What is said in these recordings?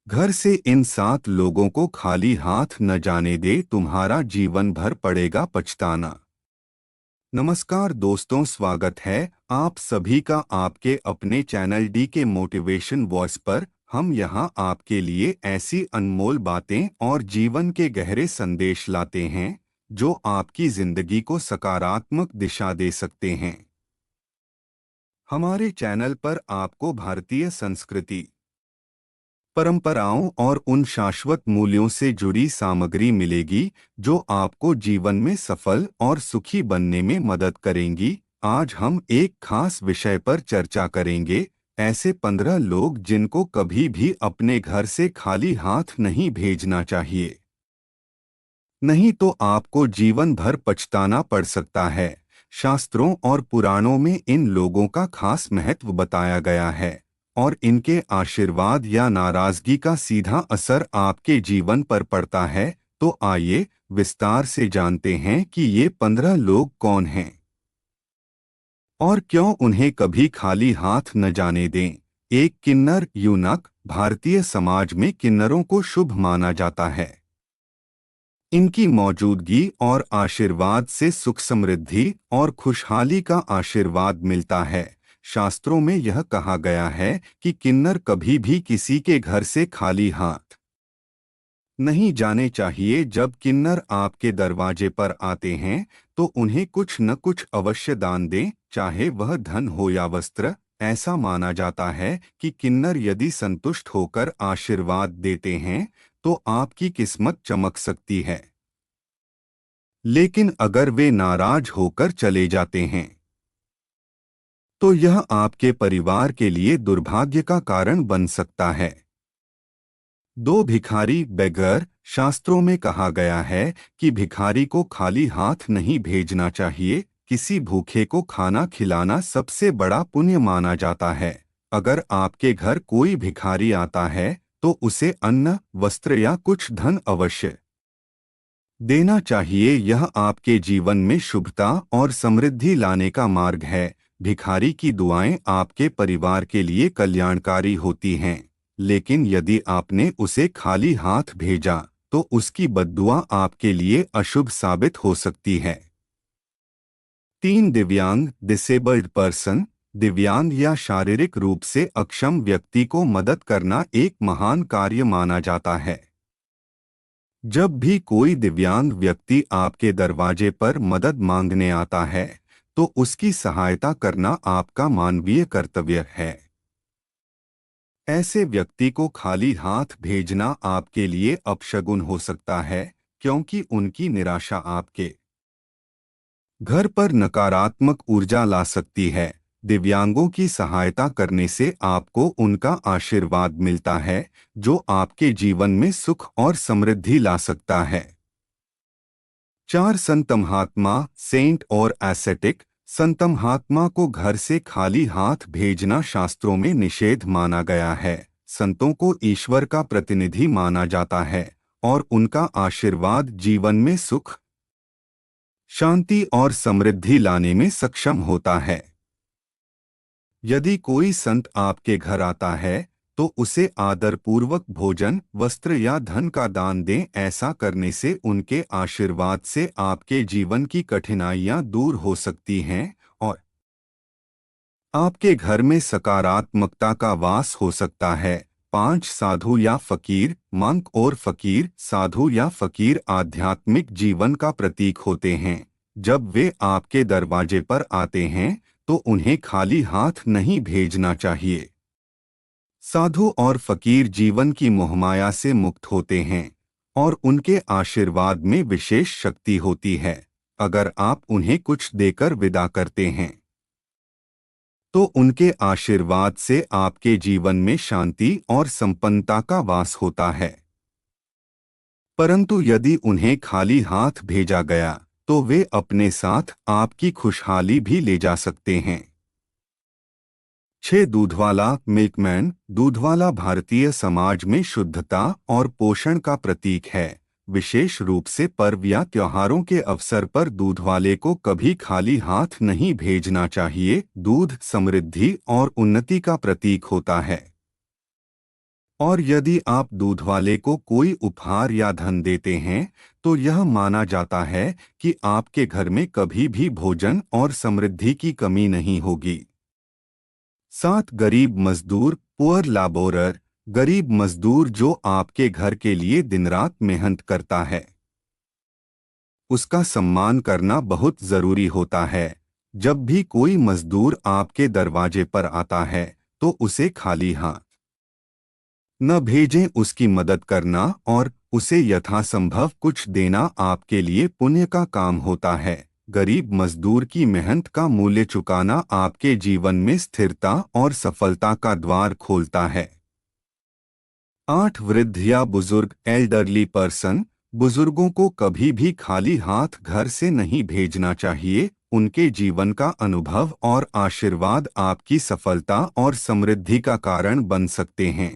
घर से इन 7 लोगों को खाली हाथ न जाने दे, तुम्हारा जीवन भर पड़ेगा पछताना। नमस्कार दोस्तों, स्वागत है आप सभी का आपके अपने चैनल डी के मोटिवेशन वॉइस पर। हम यहाँ आपके लिए ऐसी अनमोल बातें और जीवन के गहरे संदेश लाते हैं जो आपकी जिंदगी को सकारात्मक दिशा दे सकते हैं। हमारे चैनल पर आपको भारतीय संस्कृति, परंपराओं और उन शाश्वत मूल्यों से जुड़ी सामग्री मिलेगी जो आपको जीवन में सफल और सुखी बनने में मदद करेंगी। आज हम एक खास विषय पर चर्चा करेंगे, ऐसे 15 लोग जिनको कभी भी अपने घर से खाली हाथ नहीं भेजना चाहिए। नहीं तो आपको जीवन भर पछताना पड़ सकता है। शास्त्रों और पुराणों में इन लोगों का खास महत्व बताया गया है और इनके आशीर्वाद या नाराजगी का सीधा असर आपके जीवन पर पड़ता है। तो आइए विस्तार से जानते हैं कि ये 15 लोग कौन हैं और क्यों उन्हें कभी खाली हाथ न जाने दें। एक किन्नर यूनक। भारतीय समाज में किन्नरों को शुभ माना जाता है। इनकी मौजूदगी और आशीर्वाद से सुख समृद्धि और खुशहाली का आशीर्वाद मिलता है। शास्त्रों में यह कहा गया है कि किन्नर कभी भी किसी के घर से खाली हाथ नहीं जाने चाहिए। जब किन्नर आपके दरवाजे पर आते हैं तो उन्हें कुछ न कुछ अवश्य दान दें, चाहे वह धन हो या वस्त्र। ऐसा माना जाता है कि किन्नर यदि संतुष्ट होकर आशीर्वाद देते हैं तो आपकी किस्मत चमक सकती है, लेकिन अगर वे नाराज होकर चले जाते हैं तो यह आपके परिवार के लिए दुर्भाग्य का कारण बन सकता है। 2 भिखारी बेगर। शास्त्रों में कहा गया है कि भिखारी को खाली हाथ नहीं भेजना चाहिए। किसी भूखे को खाना खिलाना सबसे बड़ा पुण्य माना जाता है। अगर आपके घर कोई भिखारी आता है तो उसे अन्न, वस्त्र या कुछ धन अवश्य देना चाहिए। यह आपके जीवन में शुभता और समृद्धि लाने का मार्ग है। भिखारी की दुआएं आपके परिवार के लिए कल्याणकारी होती हैं, लेकिन यदि आपने उसे खाली हाथ भेजा तो उसकी बद्दुआ आपके लिए अशुभ साबित हो सकती है। 3 दिव्यांग डिसेबल्ड पर्सन। दिव्यांग या शारीरिक रूप से अक्षम व्यक्ति को मदद करना एक महान कार्य माना जाता है। जब भी कोई दिव्यांग व्यक्ति आपके दरवाजे पर मदद मांगने आता है तो उसकी सहायता करना आपका मानवीय कर्तव्य है। ऐसे व्यक्ति को खाली हाथ भेजना आपके लिए अपशगुन हो सकता है, क्योंकि उनकी निराशा आपके घर पर नकारात्मक ऊर्जा ला सकती है। दिव्यांगों की सहायता करने से आपको उनका आशीर्वाद मिलता है जो आपके जीवन में सुख और समृद्धि ला सकता है। 4 संत महात्मा सेंट और एसेटिक। संत महात्मा को घर से खाली हाथ भेजना शास्त्रों में निषेध माना गया है। संतों को ईश्वर का प्रतिनिधि माना जाता है और उनका आशीर्वाद जीवन में सुख, शांति और समृद्धि लाने में सक्षम होता है। यदि कोई संत आपके घर आता है तो उसे आदरपूर्वक भोजन, वस्त्र या धन का दान दें। ऐसा करने से उनके आशीर्वाद से आपके जीवन की कठिनाइयां दूर हो सकती हैं और आपके घर में सकारात्मकता का वास हो सकता है। 5 साधु या फकीर। मंक और फकीर। साधु या फकीर आध्यात्मिक जीवन का प्रतीक होते हैं। जब वे आपके दरवाजे पर आते हैं तो उन्हें खाली हाथ नहीं भेजना चाहिए। साधु और फकीर जीवन की मोहमाया से मुक्त होते हैं और उनके आशीर्वाद में विशेष शक्ति होती है। अगर आप उन्हें कुछ देकर विदा करते हैं तो उनके आशीर्वाद से आपके जीवन में शांति और संपन्नता का वास होता है। परंतु यदि उन्हें खाली हाथ भेजा गया तो वे अपने साथ आपकी खुशहाली भी ले जा सकते हैं। 6 दूधवाला मिल्कमैन। दूधवाला भारतीय समाज में शुद्धता और पोषण का प्रतीक है। विशेष रूप से पर्व या त्योहारों के अवसर पर दूधवाले को कभी खाली हाथ नहीं भेजना चाहिए। दूध समृद्धि और उन्नति का प्रतीक होता है। और यदि आप दूध वाले को कोई उपहार या धन देते हैं तो यह माना जाता है कि आपके घर में कभी भी भोजन और समृद्धि की कमी नहीं होगी। 7 गरीब मजदूर, पुअर लाबोरर, गरीब मजदूर जो आपके घर के लिए दिन रात मेहनत करता है, उसका सम्मान करना बहुत जरूरी होता है। जब भी कोई मजदूर आपके दरवाजे पर आता है तो उसे खाली हाथ न भेजें। उसकी मदद करना और उसे यथासंभव कुछ देना आपके लिए पुण्य का काम होता है। गरीब मजदूर की मेहनत का मूल्य चुकाना आपके जीवन में स्थिरता और सफलता का द्वार खोलता है। 8 वृद्ध या बुजुर्ग, एल्डरली पर्सन, बुजुर्गों को कभी भी खाली हाथ घर से नहीं भेजना चाहिए। उनके जीवन का अनुभव और आशीर्वाद आपकी सफलता और समृद्धि का कारण बन सकते हैं।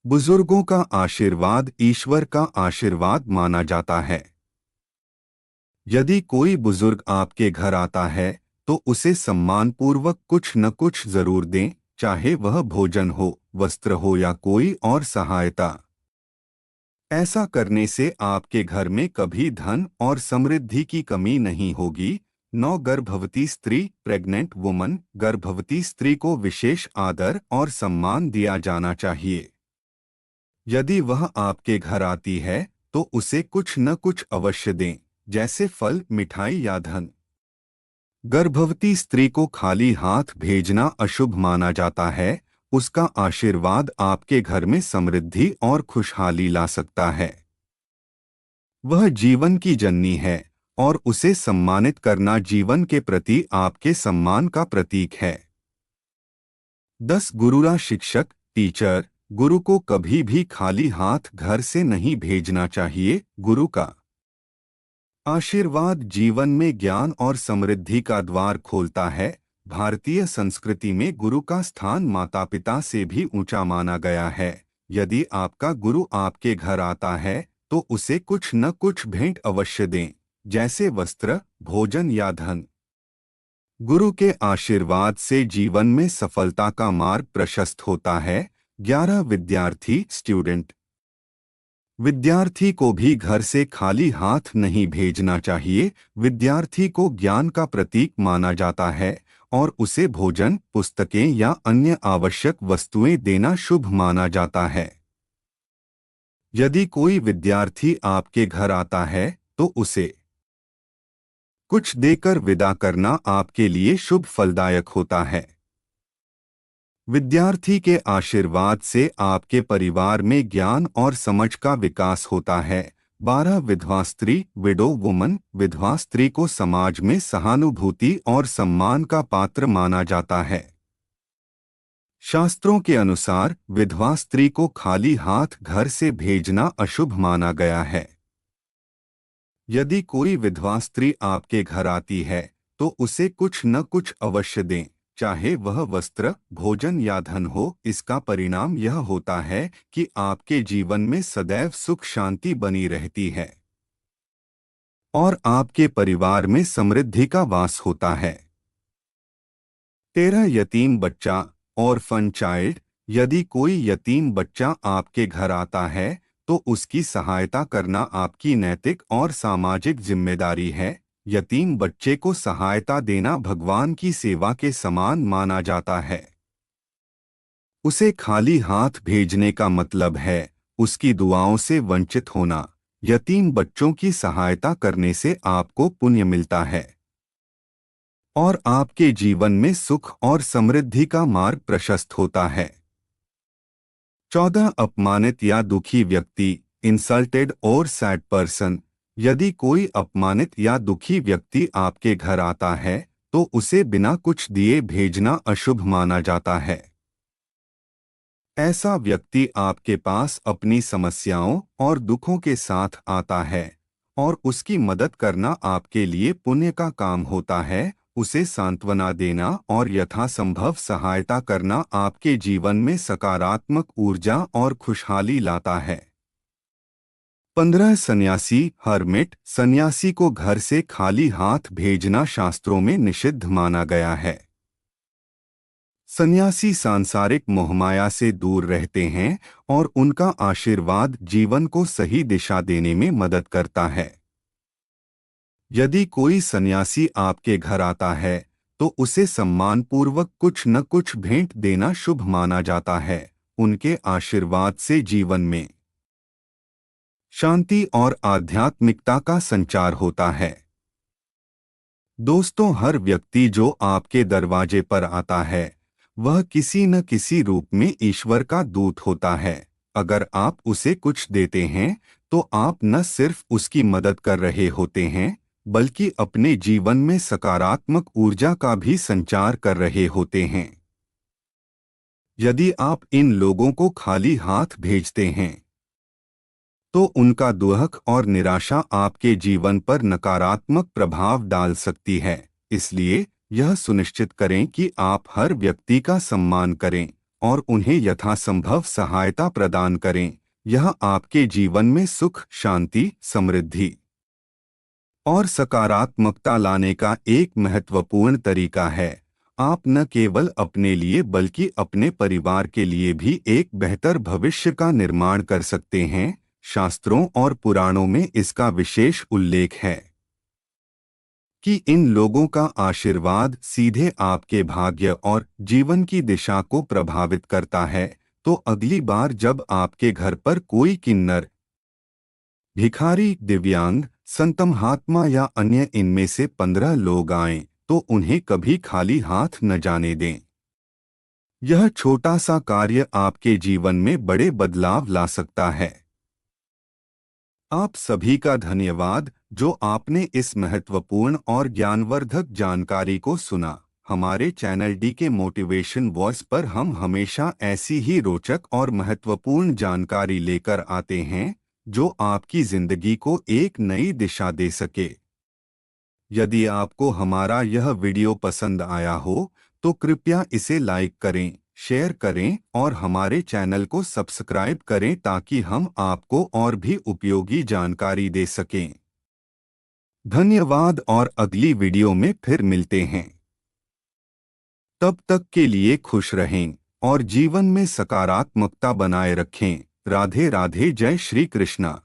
बुजुर्गों का आशीर्वाद ईश्वर का आशीर्वाद माना जाता है। यदि कोई बुजुर्ग आपके घर आता है तो उसे सम्मानपूर्वक कुछ न कुछ जरूर दें, चाहे वह भोजन हो, वस्त्र हो या कोई और सहायता। ऐसा करने से आपके घर में कभी धन और समृद्धि की कमी नहीं होगी। 9 गर्भवती स्त्री, प्रेग्नेंट वुमन, गर्भवती स्त्री को विशेष आदर और सम्मान दिया जाना चाहिए। यदि वह आपके घर आती है तो उसे कुछ न कुछ अवश्य दें, जैसे फल, मिठाई या धन। गर्भवती स्त्री को खाली हाथ भेजना अशुभ माना जाता है। उसका आशीर्वाद आपके घर में समृद्धि और खुशहाली ला सकता है। वह जीवन की जननी है और उसे सम्मानित करना जीवन के प्रति आपके सम्मान का प्रतीक है। 10 गुरुरा शिक्षक, टीचर, गुरु को कभी भी खाली हाथ घर से नहीं भेजना चाहिए। गुरु का आशीर्वाद जीवन में ज्ञान और समृद्धि का द्वार खोलता है। भारतीय संस्कृति में गुरु का स्थान माता पिता से भी ऊंचा माना गया है। यदि आपका गुरु आपके घर आता है तो उसे कुछ न कुछ भेंट अवश्य दें, जैसे वस्त्र, भोजन या धन। गुरु के आशीर्वाद से जीवन में सफलता का मार्ग प्रशस्त होता है। 11 विद्यार्थी, स्टूडेंट, विद्यार्थी को भी घर से खाली हाथ नहीं भेजना चाहिए। विद्यार्थी को ज्ञान का प्रतीक माना जाता है और उसे भोजन, पुस्तकें या अन्य आवश्यक वस्तुएं देना शुभ माना जाता है। यदि कोई विद्यार्थी आपके घर आता है तो उसे कुछ देकर विदा करना आपके लिए शुभ फलदायक होता है। विद्यार्थी के आशीर्वाद से आपके परिवार में ज्ञान और समझ का विकास होता है। 12 विधवा स्त्री, विडो वुमन, विधवा स्त्री को समाज में सहानुभूति और सम्मान का पात्र माना जाता है। शास्त्रों के अनुसार विधवा स्त्री को खाली हाथ घर से भेजना अशुभ माना गया है। यदि कोई विधवा स्त्री आपके घर आती है तो उसे कुछ न कुछ अवश्य दें, चाहे वह वस्त्र, भोजन या धन हो। इसका परिणाम यह होता है कि आपके जीवन में सदैव सुख शांति बनी रहती है और आपके परिवार में समृद्धि का वास होता है। 13 यतीम बच्चा, ऑर्फन चाइल्ड, यदि कोई यतीम बच्चा आपके घर आता है तो उसकी सहायता करना आपकी नैतिक और सामाजिक जिम्मेदारी है। यतीम बच्चे को सहायता देना भगवान की सेवा के समान माना जाता है। उसे खाली हाथ भेजने का मतलब है उसकी दुआओं से वंचित होना। यतीम बच्चों की सहायता करने से आपको पुण्य मिलता है और आपके जीवन में सुख और समृद्धि का मार्ग प्रशस्त होता है। 14 अपमानित या दुखी व्यक्ति, इंसल्टेड और सैड पर्सन, यदि कोई अपमानित या दुखी व्यक्ति आपके घर आता है तो उसे बिना कुछ दिए भेजना अशुभ माना जाता है। ऐसा व्यक्ति आपके पास अपनी समस्याओं और दुखों के साथ आता है और उसकी मदद करना आपके लिए पुण्य का काम होता है। उसे सांत्वना देना और यथासंभव सहायता करना आपके जीवन में सकारात्मक ऊर्जा और खुशहाली लाता है। 15 सन्यासी, हर्मिट, सन्यासी को घर से खाली हाथ भेजना शास्त्रों में निषिद्ध माना गया है। सन्यासी सांसारिक मोहमाया से दूर रहते हैं और उनका आशीर्वाद जीवन को सही दिशा देने में मदद करता है। यदि कोई सन्यासी आपके घर आता है तो उसे सम्मानपूर्वक कुछ न कुछ भेंट देना शुभ माना जाता है। उनके आशीर्वाद से जीवन में शांति और आध्यात्मिकता का संचार होता है। दोस्तों, हर व्यक्ति जो आपके दरवाजे पर आता है वह किसी न किसी रूप में ईश्वर का दूत होता है। अगर आप उसे कुछ देते हैं तो आप न सिर्फ उसकी मदद कर रहे होते हैं बल्कि अपने जीवन में सकारात्मक ऊर्जा का भी संचार कर रहे होते हैं। यदि आप इन लोगों को खाली हाथ भेजते हैं तो उनका दुख और निराशा आपके जीवन पर नकारात्मक प्रभाव डाल सकती है। इसलिए यह सुनिश्चित करें कि आप हर व्यक्ति का सम्मान करें और उन्हें यथासंभव सहायता प्रदान करें। यह आपके जीवन में सुख, शांति, समृद्धि और सकारात्मकता लाने का एक महत्वपूर्ण तरीका है। आप न केवल अपने लिए बल्कि अपने परिवार के लिए भी एक बेहतर भविष्य का निर्माण कर सकते हैं। शास्त्रों और पुराणों में इसका विशेष उल्लेख है कि इन लोगों का आशीर्वाद सीधे आपके भाग्य और जीवन की दिशा को प्रभावित करता है। तो अगली बार जब आपके घर पर कोई किन्नर, भिखारी, दिव्यांग, संतमहात्मा या अन्य इनमें से 15 लोग आएं, तो उन्हें कभी खाली हाथ न जाने दें। यह छोटा सा कार्य आपके जीवन में बड़े बदलाव ला सकता है। आप सभी का धन्यवाद जो आपने इस महत्वपूर्ण और ज्ञानवर्धक जानकारी को सुना। हमारे चैनल डी के मोटिवेशन वॉइस पर हम हमेशा ऐसी ही रोचक और महत्वपूर्ण जानकारी लेकर आते हैं जो आपकी जिंदगी को एक नई दिशा दे सके। यदि आपको हमारा यह वीडियो पसंद आया हो तो कृपया इसे लाइक करें, शेयर करें और हमारे चैनल को सब्सक्राइब करें ताकि हम आपको और भी उपयोगी जानकारी दे सकें। धन्यवाद और अगली वीडियो में फिर मिलते हैं। तब तक के लिए खुश रहें और जीवन में सकारात्मकता बनाए रखें। राधे राधे। जय श्री कृष्णा।